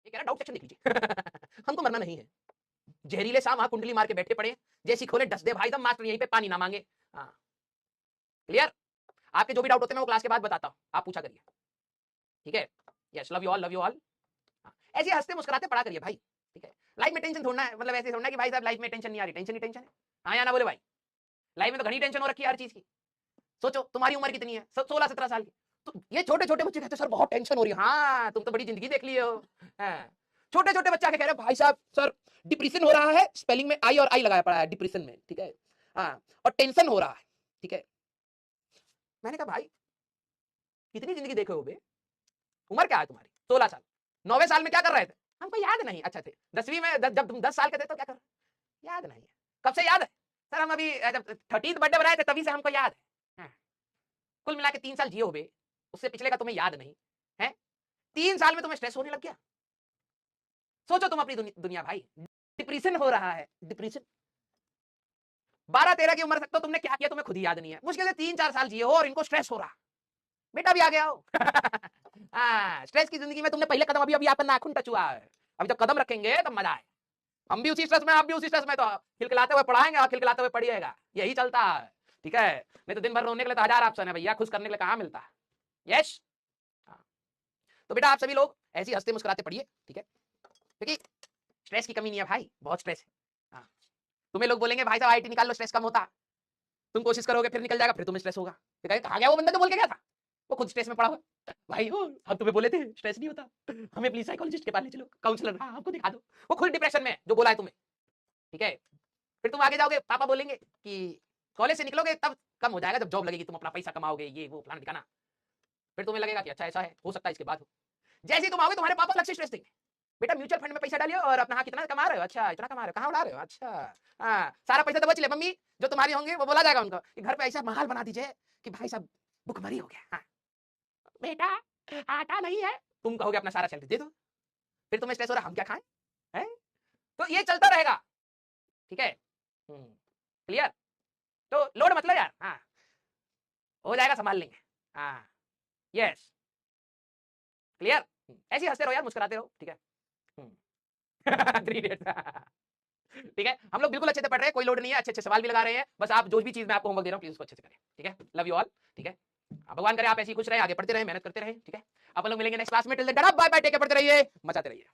ये कह रहा डाउट सेक्शन देख लीजिए। हमको मरना नहीं है। जहरीले शाम वहां कुंडली मार के बैठे पड़े, जैसी खोले डस दे भाई, दम मास्टर यहीं पे पानी ना मांगे। हाँ क्लियर। आपके जो भी डाउट होते हैं मैं वो क्लास के बाद बताता हूँ, आप पूछा करिए, ठीक है। Yes, love you all, love you all. ऐसे हंसते मुस्कुराते पढ़ा करिए भाई, ठीक है। लाइफ में टेंशन थोड़ना है, मतलब ऐसे थोड़ना कि भाई साहब लाइफ में टेंशन नहीं आ रही, टेंशन ही टेंशन है। हाँ या ना बोले भाई, लाइफ में तो घनी टेंशन हो रखी है हर चीज की। सोचो तुम्हारी उम्र कितनी है, 16-17 साल की, तो ये छोटे छोटे बच्चे कहते सर बहुत टेंशन हो रही है। हाँ तुम तो बड़ी जिंदगी देख लिए हो। हाँ। छोटे छोटे बच्चा कह रहे भाई साहब सर डिप्रेशन हो रहा है, स्पेलिंग में आई और आई लगाया पड़ा है डिप्रेशन में, ठीक है। हाँ और टेंशन हो रहा है, ठीक है। मैंने कहा भाई कितनी जिंदगी देखे हो बे, उम्र क्या है तुम्हारी, 16 साल। 9वें साल में क्या कर रहे थे हमको याद नहीं। अच्छा थे 10वीं में जब तुम 10 साल के थे तो क्या कर रहे, याद नहीं है। कब से याद है सर, हम अभी जब 30th बर्थडे बनाए थे तभी से हमको याद है। हाँ। कुल मिला के 3 साल जिए हो बे, उससे पिछले का तुम्हें याद नहीं है। 3 साल में तुम्हें स्ट्रेस होने लग गया। सोचो तुम अपनी दुनिया भाई, डिप्रेशन हो रहा है, डिप्रेशन। 12-13 की उम्र तक तो तुमने क्या किया तुम्हें खुद ही याद नहीं है, मुश्किल से 3-4 साल जिए हो और इनको स्ट्रेस हो रहा। बेटा भी आ गया हो। हाँ स्ट्रेस की जिंदगी में तुमने पहले कदम, अभी अभी आपका नाखून टच हुआ है, अभी जब कदम रखेंगे तब मजा आए। हम भी उसी स्ट्रेस में, आप भी उसी स्ट्रेस में, तो खिलखिलाते हुए पढ़ाएंगे और खिलखिलाते हुए पढ़िएगा, यही चलता है, ठीक है। नहीं तो दिन भर रोने के लिए तो 1000 ऑप्शन है भैया, खुश करने के लिए कहाँ मिलता है। यस। तो बेटा आप सभी लोग ऐसे हंसते मुस्कुराते पढ़िए, ठीक है, क्योंकि स्ट्रेस की कमी नहीं है भाई, बहुत स्ट्रेस है। हाँ। तुम्हें लोग बोलेंगे भाई साहब आईटी निकाल लो स्ट्रेस कम होता, तुम कोशिश करोगे फिर निकल जाएगा, फिर तुम्हें स्ट्रेस होगा। कहा गया वो बंदा जो बोल के गया था, वो खुद स्ट्रेस में पड़ा हुआ भाई। वो हम तुम्हें बोले थे स्ट्रेस नहीं होता, हमें प्लीज साइकोलॉजिस्ट के पास ले चलो, काउंसलर, हाँ हमको दिखा दो। वो खुद डिप्रेशन में जो बोला है तुम्हें, ठीक है। फिर तुम आगे जाओगे, पापा बोलेंगे कि कॉलेज से निकलोगे तब कम हो जाएगा, जब जॉब लगेगी तुम अपना पैसा कमाओगे, ये वो प्लान दिखाना। फिर तुम्हें लगेगा कि अच्छा ऐसा है, हो सकता है इसके बाद हो। जैसे ही तुम आओगे तुम्हारे पापा अलग से स्ट्रेस देंगे, बेटा म्यूचुअल फंड में पैसा डालिए और अपना, हाँ कितना कमा रहे हो, अच्छा इतना कमा रहे हो, कहाँ उड़ा रहे हो, अच्छा हाँ सारा पैसा तो बच ले। मम्मी जो तुम्हारी होंगे वो बोला जाएगा उनको कि घर पे ऐसा माहौल बना दीजिए कि भाई साहब भुखमरी हो गया। हाँ बेटा आटा नहीं है, तुम कहोगे अपना सारा सैलरी दे दो, फिर तुम्हें स्ट्रेस हो रहा हम क्या खाएं, है? तो ये चलता रहेगा, ठीक है। क्लियर। तो लोड मतलब यार, हाँ हो जाएगा, संभाल लेंगे। हाँ यस क्लियर। ऐसे हंसते रहो यार, मुस्कुराते रहो, ठीक है। 3 डेट्स। ठीक है, हम लोग बिल्कुल अच्छे से पढ़ रहे हैं, कोई लोड नहीं है, अच्छे अच्छे सवाल भी लगा रहे हैं, बस आप जो भी चीज मैं आपको होमवर्क दे रहा हूँ प्लीज उसको अच्छे से करें, ठीक है। लव यू ऑल, ठीक है। भगवान करे आप ऐसे ही खुश रहे, आगे पढ़ते रहे, मेहनत करते रहे, ठीक है। अपन लोग मिलेंगे नेक्स्ट क्लास में, till then tata bye bye, take care, पढ़ते रहिए, मचाते रहिए।